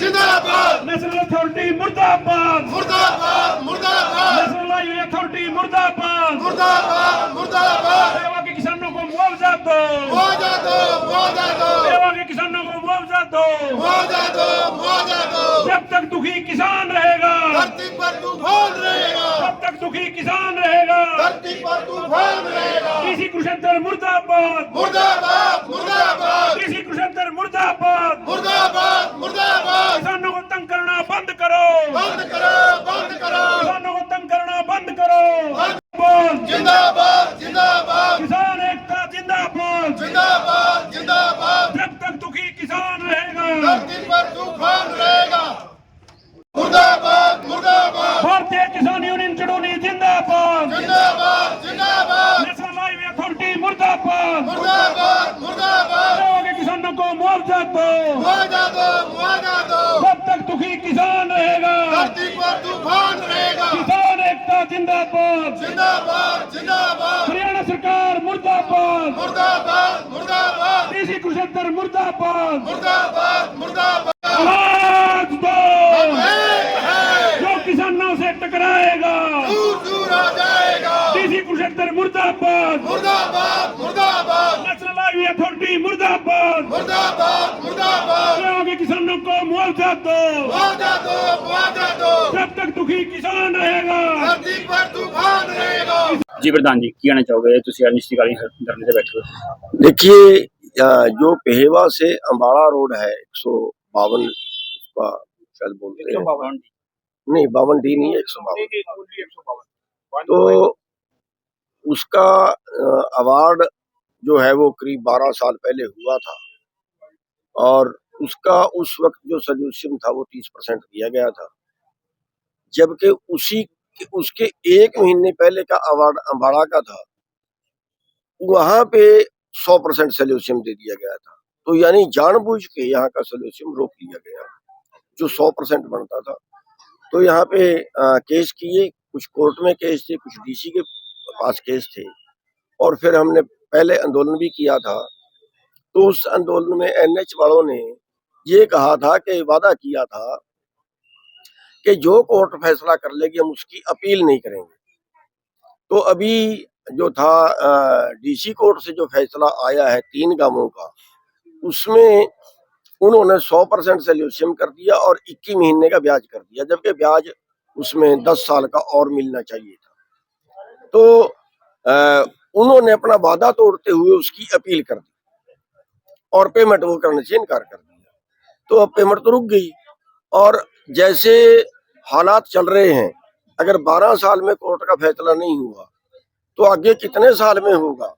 जिंदाबाद national authority मुर्दाबाद मुर्दाबाद मुर्दाबाद नेशनल हाईवे अथॉरिटी मुर्दाबाद मुर्दाबाद मुर्दाबाद सेवा के किसानों को मुआवजा दो मुआवजा दो मुआवजा दो सेवा के किसानों को मुआवजा दो मुआवजा दो मुआवजा दो जब तक दुखी किसान रहेगा धरती पर तूफान रहेगा तब तक दुखी किसान रहेगा धरती पर तूफान रहेगा कृषि कुशलतर मुर्दाबाद मुर्दाबाद मुर्दाबाद कृषि कुशलतर मुर्दाबाद मुर्दाबाद मुर्दाबाद किसानों को तंग करना बंद करो बंद करो बंद करो किसानों को तंग करना बंद करो जिंदाबाद जिंदाबाद किसान एकता जिंदाबाद जिंदाबाद जिंदाबाद जब तक दुखी किसान रहेगा धरती पर तूफान रहेगा मुर्दाबाद मुर्दाबाद भारतीय किसान यूनियन चुड़ोली जिंदाबाद जिंदाबाद जिंदाबाद नेशनल हाईवे अथॉरिटी मुर्दाबाद मुर्दाबाद मुर्दाबाद सेवा के किसानों को मुआवजा दो मुआवजा दो मुआवजा दो जब तक दुखी किसान रहेगा धरती पर तूफान रहेगा किसान एकता जिंदाबाद जिंदाबाद जिंदाबाद हरियाणा सरकार मुर्दाबाद मुर्दाबाद मुर्दाबाद कृषि कुशलतर मुर्दाबाद मुर्दाबाद मुर्दाबाद आवाज दो एक है जो किसानों से टकराएगा दूर दूर आ जाएगा कृषि कुशलतर मुर्दाबाद मुर्दाबाद मुर्दाबाद नेशनल हाईवे अथॉरिटी मुर्दाबाद मुर्दाबाद मुर्दाबाद सेवा के किसानों को मुआवजा दो मुआवजा दो मुआवजा दो जब तक दुखी किसान रहेगा धरती पर तूफान रहेगा जी प्रधान जी की कहना चाहोगे ਤੁਸੀਂ अनिश्चितकालीन धरने से बैठे हो देखिए जो पेहेवा से अम्बाड़ा रोड है 152 उसका शायद बोलते हैं, नहीं 52 डी नहीं है 152। तो उसका अवार्ड जो है वो करीब 12 साल पहले हुआ था और उसका उस वक्त जो सॉल्यूशन था वो 30% दिया गया था, जबकि उसके एक महीने पहले का अवार्ड अम्बाड़ा का था, वहां पे 100% सोल्यूशन दे दिया गया था। तो यानी जानबूझ के यहाँ का सोल्यूशन रोक लिया गया जो 100% बनता था। तो यहाँ पे केस किए, कुछ कोर्ट में केस थे, कुछ डीसी के पास केस थे और फिर हमने पहले आंदोलन भी किया था। तो उस आंदोलन में एनएच वालों ने ये कहा था कि वादा किया था कि जो कोर्ट फैसला कर लेगी हम उसकी अपील नहीं करेंगे। तो अभी जो था डीसी कोर्ट से जो फैसला आया है 3 गांवों का, उसमें उन्होंने 100% सोल्यूशन कर दिया और 21 महीने का ब्याज कर दिया, जबकि ब्याज उसमें 10 साल का और मिलना चाहिए था। तो उन्होंने अपना वादा तोड़ते हुए उसकी अपील कर दी और पेमेंट वो करने से इनकार कर दिया। तो अब पेमेंट तो रुक गई और जैसे हालात चल रहे हैं, अगर 12 साल में कोर्ट का फैसला नहीं हुआ तो आगे कितने साल में होगा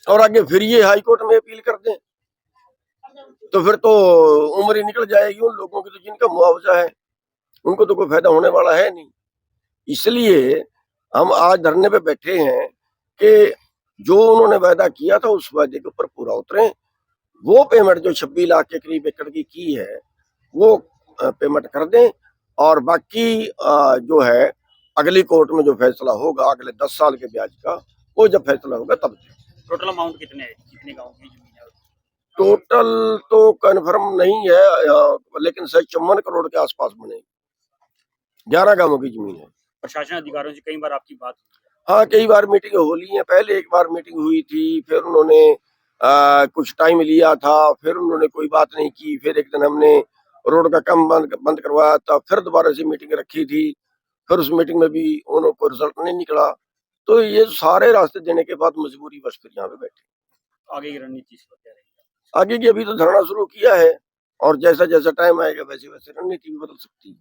और आगे फिर ये हाई कोर्ट में अपील कर दें तो फिर तो उम्र ही निकल जाएगी उन लोगों की, तो जिनका मुआवजा है उनको तो कोई फायदा होने वाला है नहीं। इसलिए हम आज धरने पे बैठे हैं कि जो उन्होंने वायदा किया था उस वायदे के ऊपर पूरा उतरें। वो पेमेंट जो 26 लाख के करीब एकड़ की है वो पेमेंट कर दें और बाकी जो है अगली कोर्ट में जो फैसला होगा अगले 10 साल के ब्याज का, वो जब फैसला होगा तब दें। टोटल अमाउंट कितने गाँव की जमीन है? टोटल तो कंफर्म नहीं है लेकिन शायद 54 करोड़ के आसपास बनेगी। 11 गांवों की जमीन है। प्रशासन अधिकारियों से कई बार आपकी बात हुई? हाँ, कई बार मीटिंग हो ली है। पहले एक बार मीटिंग हुई थी, फिर उन्होंने कुछ टाइम लिया था, फिर उन्होंने कोई बात नहीं की। फिर एक दिन हमने रोड का काम बंद करवाया था, फिर दोबारा से मीटिंग रखी थी, फिर उस मीटिंग में भी उन्होंने कोई रिजल्ट नहीं निकला। तो ये सारे रास्ते देने के बाद मजबूरी बस फिर यहाँ पे बैठे। आगे की रणनीति क्या रहेगी? आगे की अभी तो धरना शुरू किया है और जैसा जैसा टाइम आएगा वैसे वैसे रणनीति भी बदल सकती है।